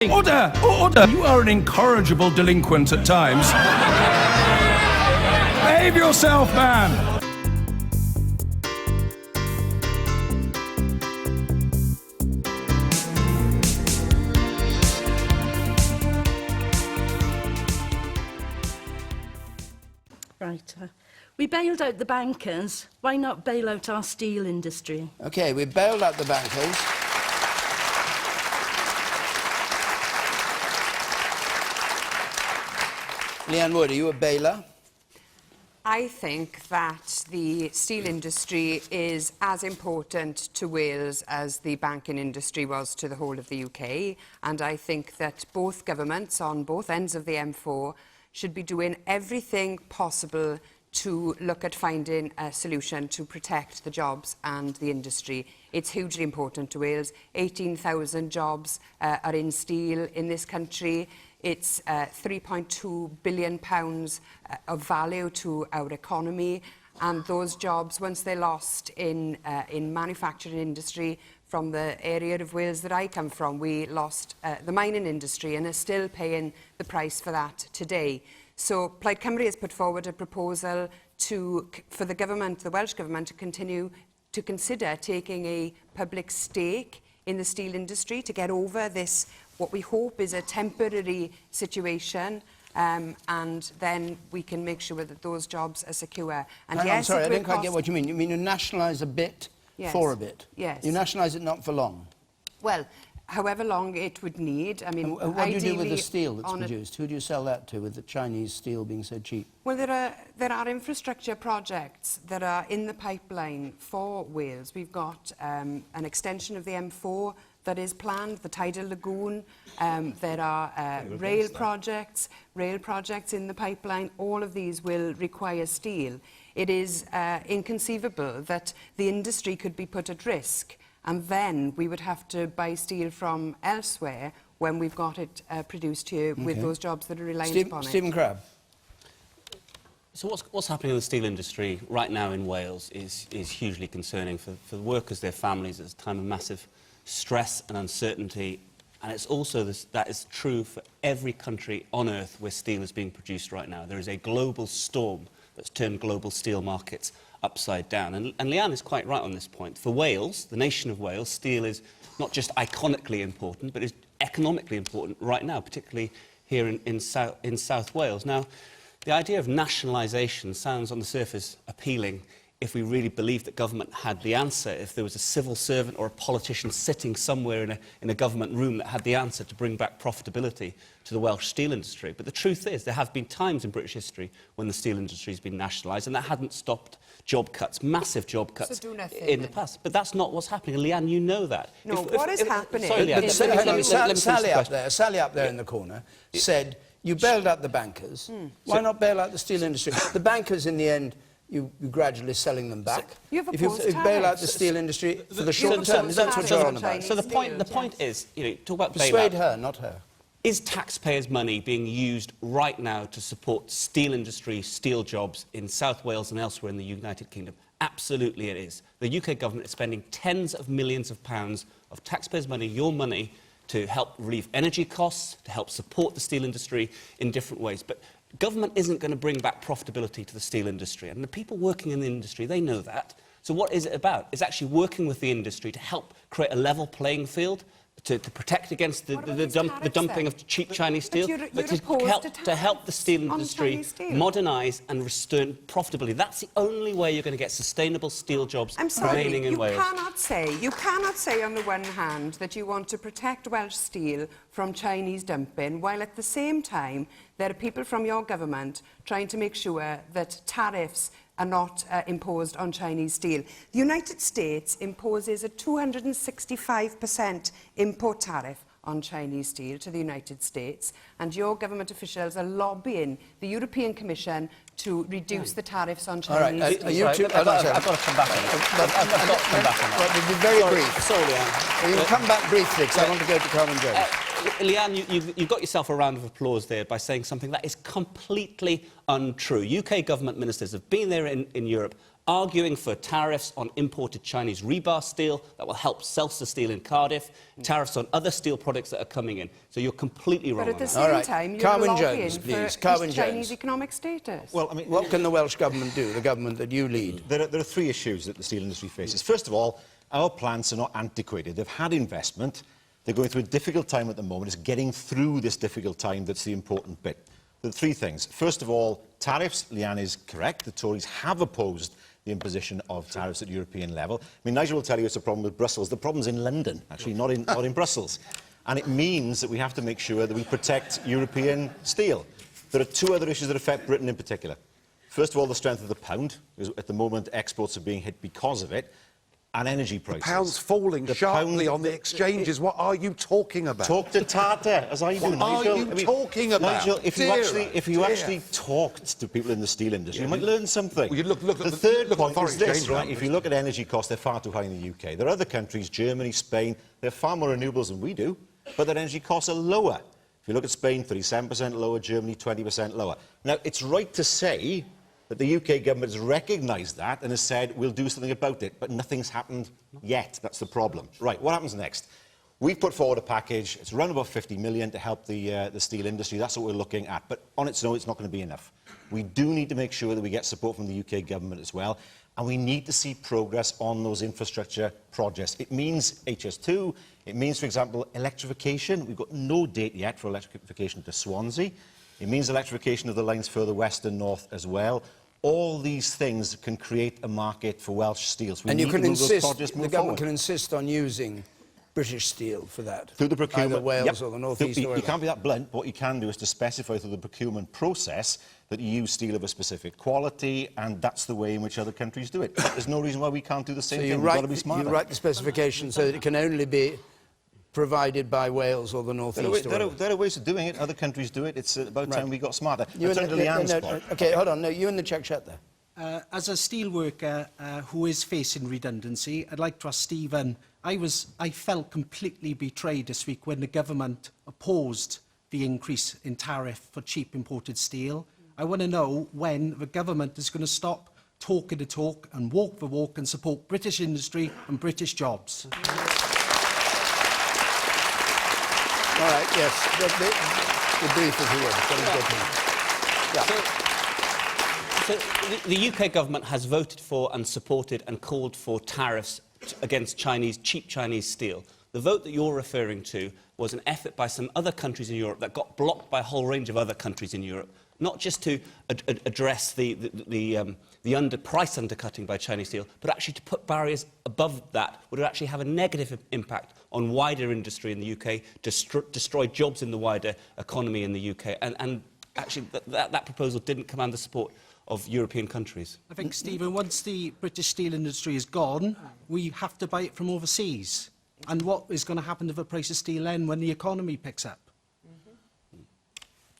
Order! Order! You are an incorrigible delinquent at times. Behave yourself, man! Right. We bailed out the bankers. Why not bail out our steel industry? OK, we bailed out the bankers. Leanne Wood, are you a bailer? I think that the steel industry is as important to Wales as the banking industry was to the whole of the UK. And I think that both governments on both ends of the M4 should be doing everything possible to look at finding a solution to protect the jobs and the industry. It's hugely important to Wales. 18,000 jobs are in steel in this country. It's £3.2 billion of value to our economy, and those jobs, once they're lost in manufacturing industry, from the area of Wales that I come from, we lost the mining industry and are still paying the price for that today. So Plaid Cymru has put forward a proposal for the government, the Welsh Government, to continue to consider taking a public stake in the steel industry to get over this, what we hope is a temporary situation, and then we can make sure that those jobs are secure. And Hang on, yes, sorry, I didn't quite get what you mean. You mean you nationalise a bit for a bit? Yes. You nationalise it not for long? Well, however long it would need. I mean, and what do you do with the steel that's produced? Who do you sell that to, with the Chinese steel being so cheap? Well, there are infrastructure projects that are in the pipeline for Wales. We've got an extension of the M4 that is planned, the Tidal Lagoon. There are rail projects in the pipeline. All of these will require steel. It is inconceivable that the industry could be put at risk, and then we would have to buy steel from elsewhere when we've got it produced here with those jobs that are reliant upon it. Stephen Crabb. So what's happening in the steel industry right now in Wales is hugely concerning for the workers, their families. It's a time of massive stress and uncertainty, and it's also that is true for every country on earth where steel is being produced right now. There is a global storm that's turned global steel markets upside down. And Leanne is quite right on this point. For Wales, the nation of Wales, steel is not just iconically important, but is economically important right now, particularly here in South Wales. Now, the idea of nationalisation sounds on the surface appealing if we really believed that government had the answer, if there was a civil servant or a politician sitting somewhere in a government room that had the answer to bring back profitability to the Welsh steel industry. But the truth is, there have been times in British history when the steel industry has been nationalised, and that hadn't stopped job cuts, massive job cuts in the past. But that's not what's happening, and Leanne, you know that. No, what is happening? Sorry, Leanne, Sally up there in the corner said, you bailed out the bankers. Why not bail out the steel industry? The bankers, in the end, you're gradually selling them back. If you bail out the steel industry for the short term, that's what you're on about. So the point is, talk about bailout. Persuade her, not her. Is taxpayers' money being used right now to support steel industry, steel jobs in South Wales and elsewhere in the United Kingdom? Absolutely it is. The UK government is spending tens of millions of pounds of taxpayers' money, your money, to help relieve energy costs, to help support the steel industry in different ways. But government isn't going to bring back profitability to the steel industry, and the people working in the industry, they know that. So what is it about? It's actually working with the industry to help create a level playing field, to protect against the dumping of cheap Chinese steel, but to help the steel industry modernise and return profitability. That's the only way you're going to get sustainable steel jobs remaining in Wales. You cannot say on the one hand that you want to protect Welsh steel from Chinese dumping, while at the same time there are people from your government trying to make sure that tariffs are not imposed on Chinese steel. The United States imposes a 265% import tariff on Chinese steel to the United States, and your government officials are lobbying the European Commission to reduce the tariffs on Chinese steel. I've got to come back on that. Well, we'll be very brief. Sorry, Leanne. You'll come back briefly, because I want to go to Carmen Jones. Leanne, you got yourself a round of applause there by saying something that is completely untrue. UK government ministers have been there in Europe arguing for tariffs on imported Chinese rebar steel that will help Celsa Steel in Cardiff, tariffs on other steel products that are coming in. So you're completely wrong But at on the that. same All right. time, you're Carwyn lobbying Jones, for please. Carwyn Chinese Jones. economic status. Well, I mean, What can the Welsh Government do, the government that you lead? there are three issues that the steel industry faces. First of all, our plants are not antiquated. They've had investment. They're going through a difficult time at the moment. It's getting through this difficult time that's the important bit. There are three things. First of all, tariffs. Leanne is correct. The Tories have opposed the imposition of tariffs at European level. I mean, Nigel will tell you it's a problem with Brussels. The problem's in London, actually, not in Brussels. And it means that we have to make sure that we protect European steel. There are two other issues that affect Britain in particular. First of all, the strength of the pound. Because at the moment, exports are being hit because of it. And energy prices. The pound's falling sharply on the exchanges. What are you talking about? Talk to Tata, as I do, What Nigel. are you talking about? Nigel, if you Dear. actually talked to people in the steel industry, you might learn something. Well, you look at the the- third look at point the is foreign this, exchange right? numbers. If you look at energy costs, they're far too high in the UK. There are other countries, Germany, Spain, they have far more renewables than we do, but their energy costs are lower. If you look at Spain, 37% lower, Germany, 20% lower. Now, it's right to say that the UK government has recognised that and has said, we'll do something about it, but nothing's happened yet. That's the problem. Right, what happens next? We've put forward a package. It's around about 50 million to help the steel industry. That's what we're looking at. But on its own, it's not going to be enough. We do need to make sure that we get support from the UK government as well. And we need to see progress on those infrastructure projects. It means HS2. It means, for example, electrification. We've got no date yet for electrification to Swansea. It means electrification of the lines further west and north as well. All these things can create a market for Welsh steel. So we And you need can to move those insist, projects the move government forward. can insist on using British steel for that. Through the procurement, Either Wales yep. or the North East. You can't be that blunt, but what you can do is to specify through the procurement process that you use steel of a specific quality, and that's the way in which other countries do it. There's no reason why we can't do the same So thing. you We've got write, to be smarter. you write the specification so that it can only be provided by Wales or the North East. There are ways of doing it. Other countries do it. It's about time we got smarter. You Turn to Leanne's point. Okay, hold on. No, you in the check shut there. As a steel worker who is facing redundancy, I'd like to ask Stephen, I felt completely betrayed this week when the government opposed the increase in tariff for cheap imported steel. I want to know when the government is going to stop talking the talk and walk the walk and support British industry and British jobs. All right, yes. The brief, if you will. Yeah. So the UK government has voted for and supported and called for tariffs against cheap Chinese steel. The vote that you're referring to was an effort by some other countries in Europe that got blocked by a whole range of other countries in Europe, not just to address the price undercutting by Chinese steel, but actually to put barriers above that would actually have a negative impact on wider industry in the UK, destroy jobs in the wider economy in the UK, and actually that proposal didn't command the support of European countries. I think, Stephen, once the British steel industry is gone, we have to buy it from overseas. And what is going to happen to the price of steel then when the economy picks up?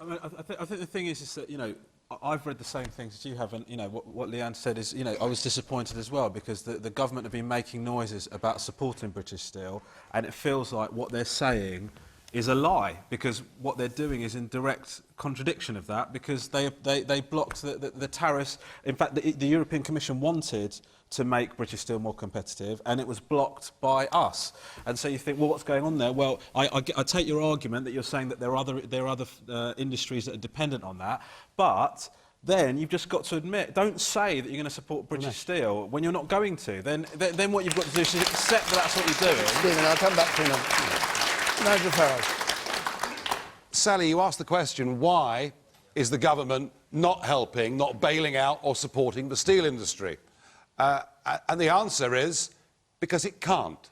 I mean, I think the thing is that, you know, I've read the same things as you have, and, you know, what Leanne said is, you know, I was disappointed as well because the government have been making noises about supporting British steel, and it feels like what they're saying is a lie, because what they're doing is in direct contradiction of that, because they blocked the tariffs. In fact, the European Commission wanted to make British steel more competitive, and it was blocked by us. And so you think, well, what's going on there? Well, I take your argument that you're saying that there are other industries that are dependent on that, but then you've just got to admit, don't say that you're going to support British steel when you're not going to. Then what you've got to do is accept that that's what you're doing. Stephen, I'll come back to you. Nigel Farage. Sally, you asked the question, why is the government not helping, not bailing out or supporting the steel industry? And the answer is because it can't,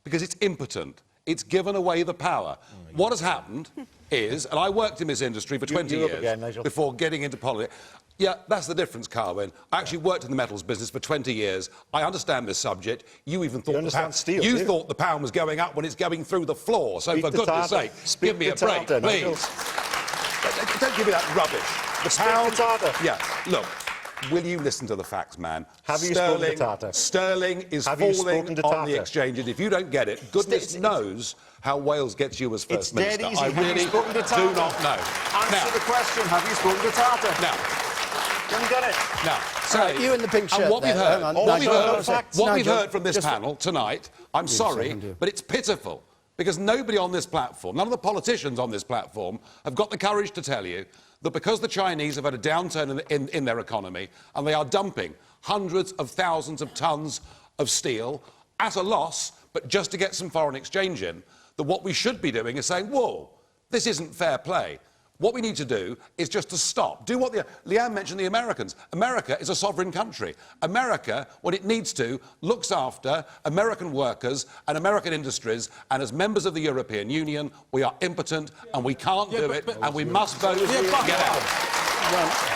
because it's impotent. It's given away the power. What has happened is, and I worked in this industry for 20 years again, before getting into politics. Yeah, that's the difference, Carwyn. I actually worked in the metals business for 20 years. I understand this subject. You even thought you thought the pound was going up when it's going through the floor. So Speak for to goodness Tata. sake, Speak give me to a break, Tata, please. Nigel. Don't give me that rubbish. The pound. Tata. Yeah, look. Will you listen to the facts, man? Have you spoken to Tata? Sterling is Have you falling spoken to on the Tata? exchanges. If you don't get it, goodness knows how Wales gets you as First It's dead Minister. easy. I Have you really spoken to do Tata? not know. Answer the question. Have you spoken to Tata? Now, Haven't got it. Now, Sally, you in the pink shirt and what we've there, heard, hang on, what we've Nigel, heard, facts. what we've Nigel, heard from this just- panel tonight, I'm sorry, second, dear. but it's pitiful. Because nobody on this platform, none of the politicians on this platform, have got the courage to tell you that because the Chinese have had a downturn in their economy and they are dumping hundreds of thousands of tons of steel at a loss, but just to get some foreign exchange in, that what we should be doing is saying, whoa, this isn't fair play. What we need to do is just to stop. Do what Leanne mentioned the Americans. America is a sovereign country. America, when it needs to, looks after American workers and American industries, and as members of the European Union, we are impotent and we can't do it, and we must vote to get out.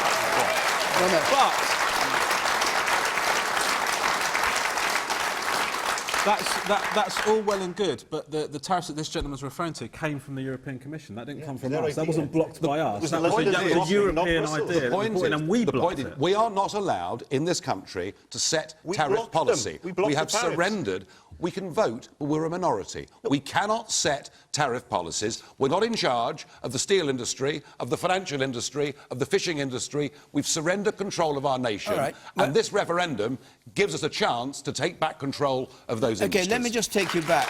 That's all well and good, but the tariffs that this gentleman's referring to came from the European Commission. That didn't come from us. That wasn't blocked by us. That was a European idea. And we blocked it. We are not allowed in this country to set tariff policy. We have surrendered. We can vote, but we're a minority. We cannot set tariff policies. We're not in charge of the steel industry, of the financial industry, of the fishing industry. We've surrendered control of our nation. All right. And this referendum gives us a chance to take back control of those industries. OK, let me just take you back.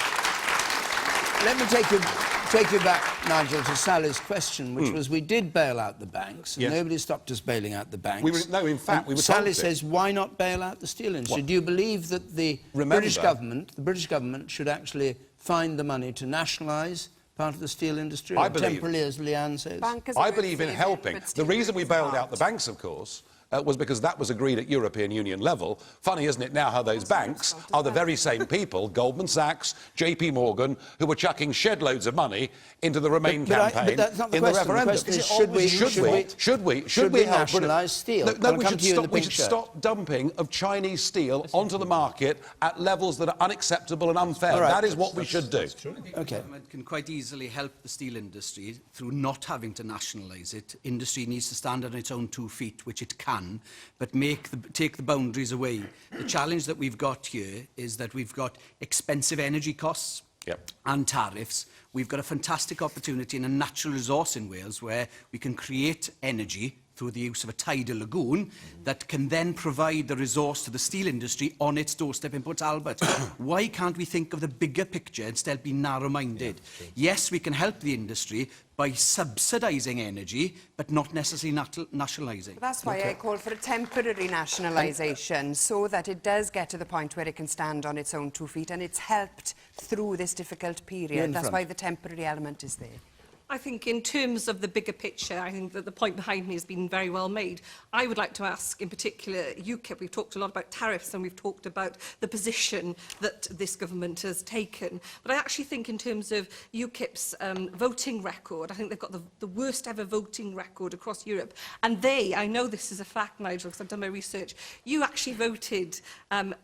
Let me take you back, Nigel, to Sally's question, which was we did bail out the banks, and Yes. nobody stopped us bailing out the banks. In fact, we were Sally told to. says, why not bail out the steel industry? Do you believe that the British government should actually find the money to nationalise part of the steel industry, I or believe- temporarily, as Leanne says? Bankers I are believe in saving, helping. but The steel reason we industry bailed out the aren't. banks, of course, was because that was agreed at European Union level. Funny, isn't it, now how those banks are the very same people, Goldman Sachs, JP Morgan, who were chucking shed loads of money into the Remain campaign but that's not the in the question. The referendum. question is, should we help nationalise steel? No, I'll we come should to you in the stop. We pink should shirt. stop dumping of Chinese steel onto the market at levels that are unacceptable and unfair. All right. That is what we should do. OK. Government can quite easily help the steel industry through not having to nationalise it. Industry needs to stand on its own 2 feet, which it can, but take the boundaries away. The challenge that we've got here is that we've got expensive energy costs and tariffs. We've got a fantastic opportunity in a natural resource in Wales where we can create energy through the use of a tidal lagoon that can then provide the resource to the steel industry on its doorstep in Port Talbot. Why can't we think of the bigger picture instead of being narrow-minded? Yes, we can help the industry by subsidising energy, but not necessarily nationalising. That's why I call for a temporary nationalisation, so that it does get to the point where it can stand on its own 2 feet, and it's helped through this difficult period. That's why the temporary element is there. I think in terms of the bigger picture, I think that the point behind me has been very well made. I would like to ask, in particular, UKIP. We've talked a lot about tariffs and we've talked about the position that this government has taken. But I actually think in terms of UKIP's voting record, I think they've got the worst ever voting record across Europe. And I know this is a fact, Nigel, because I've done my research, you actually voted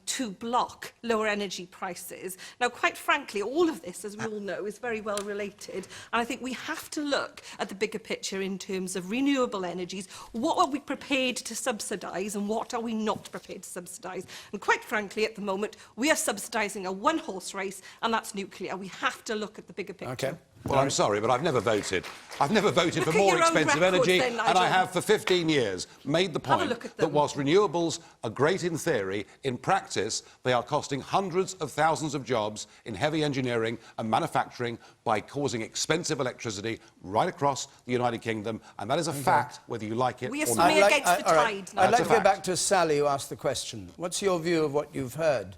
to block lower energy prices. Now, quite frankly, all of this, as we all know, is very well related. And I think we have to look at the bigger picture in terms of renewable energies. What are we prepared to subsidise and what are we not prepared to subsidise? And quite frankly, at the moment, we are subsidising a one-horse race, and that's nuclear. We have to look at the bigger picture. OK. Well, I'm sorry, but I've never voted. I've never voted Look for at more your own expensive records energy, then, and I Nigel. have for 15 years made the Have a point look at that them. whilst renewables are great in theory, in practice they are costing hundreds of thousands of jobs in heavy engineering and manufacturing by causing expensive electricity right across the United Kingdom, and that is a fact, whether you like it We are or not. swimming against the all tide. I'd like That's to a go fact. back to Sally, who asked the question. What's your view of what you've heard?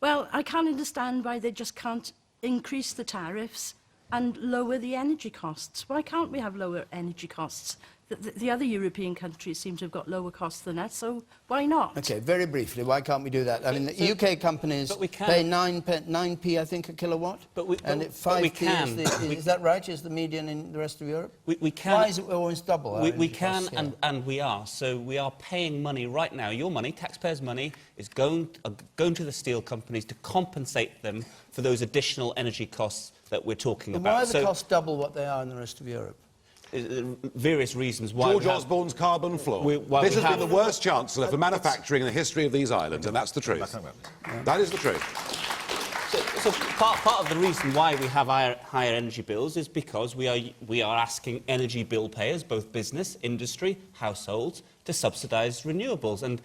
Well, I can't understand why they just can't increase the tariffs and lower the energy costs. Why can't we have lower energy costs? The other European countries seem to have got lower costs than us, so why not? OK, very briefly, why can't we do that? I mean, the UK companies but we can. pay 9p, I think, a kilowatt. but And we 5p can. is that right? Is the median in the rest of Europe? We can. Why is it always double? our We energy can, costs here? and we are. So we are paying money right now. Your money, taxpayers' money, is going to the steel companies to compensate them for those additional energy costs that we're talking Then about. why are the costs double what they are in the rest of Europe? Various reasons why. George we have- Osborne's carbon floor. why This we has been have- the worst chancellor for manufacturing in the history of these islands, and that's the truth. That is the truth. So part of the reason why we have higher energy bills is because we are asking energy bill payers, both business, industry, households, to subsidise renewables. And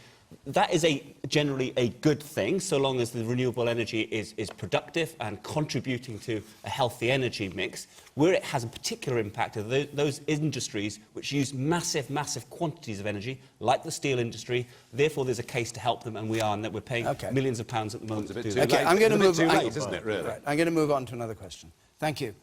that is generally a good thing, so long as the renewable energy is productive and contributing to a healthy energy mix. Where it has a particular impact are those industries which use massive, massive quantities of energy, like the steel industry. Therefore, there's a case to help them, and we're paying millions of pounds at the moment to do that. Okay, I'm going to move. Too late, isn't it? Really? Right, I'm going to move on to another question. Thank you.